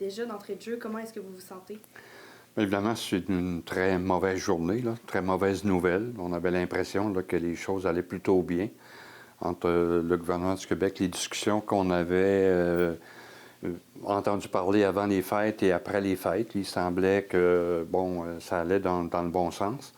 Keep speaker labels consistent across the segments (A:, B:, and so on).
A: Déjà, d'entrée de jeu, comment est-ce que vous vous sentez?
B: Évidemment, c'est une très mauvaise journée, là, très mauvaise nouvelle. On avait l'impression là, que les choses allaient plutôt bien entre le gouvernement du Québec, les discussions qu'on avait entendu parler avant les fêtes et après les fêtes. Il semblait que, bon, ça allait dans le bon sens.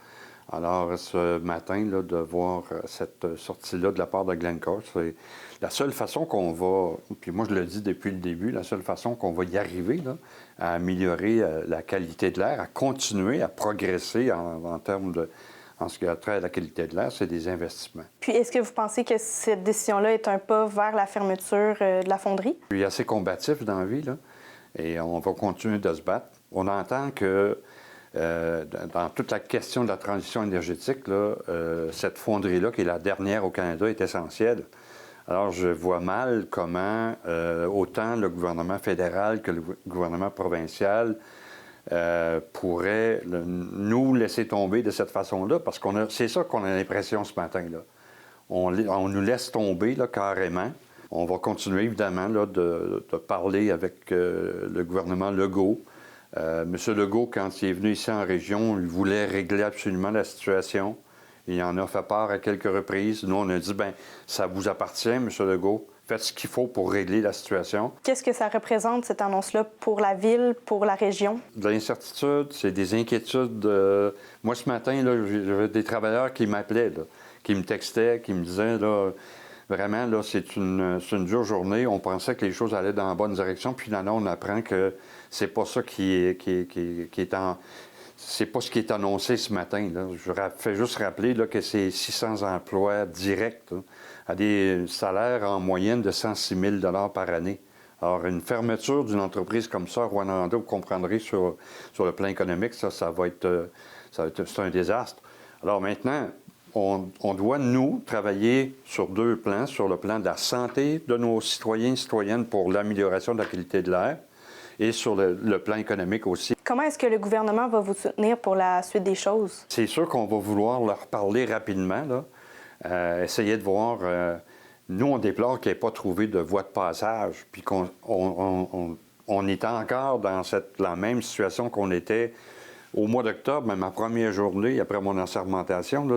B: Alors, ce matin, là, de voir cette sortie-là de la part de Glencore, c'est la seule façon qu'on va, puis moi je le dis depuis le début, la seule façon qu'on va y arriver, là, à améliorer la qualité de l'air, à continuer à progresser en termes de, en ce qui a trait à la qualité de l'air, c'est des investissements.
C: Puis, est-ce que vous pensez que cette décision-là est un pas vers la fermeture de la fonderie?
B: Je suis assez combatif dans la vie, là, et on va continuer de se battre. On entend que dans toute la question de la transition énergétique, là, cette fonderie-là, qui est la dernière au Canada, est essentielle. Alors, je vois mal comment autant le gouvernement fédéral que le gouvernement provincial pourrait nous laisser tomber de cette façon-là, parce que c'est ça qu'on a l'impression ce matin, là. On nous laisse tomber là, carrément. On va continuer, évidemment, là, de parler avec le gouvernement Legault. M. Legault, quand il est venu ici en région, il voulait régler absolument la situation. Il en a fait part à quelques reprises. Nous, on a dit, bien, ça vous appartient, M. Legault. Faites ce qu'il faut pour régler la situation.
C: Qu'est-ce que ça représente, cette annonce-là, pour la ville, pour la région?
B: De l'incertitude, c'est des inquiétudes. Moi, ce matin, j'avais des travailleurs qui m'appelaient, là, qui me textaient, qui me disaient, là, vraiment, là, c'est une dure journée. On pensait que les choses allaient dans la bonne direction. Puis là, on apprend que c'est pas ça qui est en... C'est pas ce qui est annoncé ce matin, là. Je fais juste rappeler là, que c'est 600 emplois directs, là, à des salaires en moyenne de 106 000 par année. Alors, une fermeture d'une entreprise comme ça, Rwanda, vous comprendrez sur le plan économique, ça va être c'est un désastre. Alors maintenant, on doit, nous, travailler sur deux plans, sur le plan de la santé de nos citoyens et citoyennes pour l'amélioration de la qualité de l'air et sur le plan économique aussi.
C: Comment est-ce que le gouvernement va vous soutenir pour la suite des choses?
B: C'est sûr qu'on va vouloir leur parler rapidement, là. Essayer de voir... nous, on déplore qu'il n'y ait pas trouvé de voie de passage, puis qu'on est encore dans la même situation qu'on était au mois d'octobre, même ma première journée après mon assermentation, là,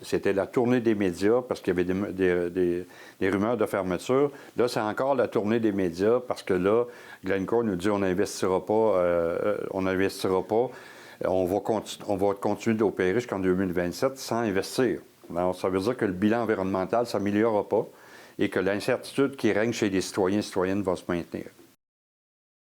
B: c'était la tournée des médias parce qu'il y avait des rumeurs de fermeture. Là, c'est encore la tournée des médias parce que là, Glencore nous dit on n'investira pas, on va continuer d'opérer jusqu'en 2027 sans investir. Alors, ça veut dire que le bilan environnemental ne s'améliorera pas et que l'incertitude qui règne chez les citoyens et citoyennes va se maintenir.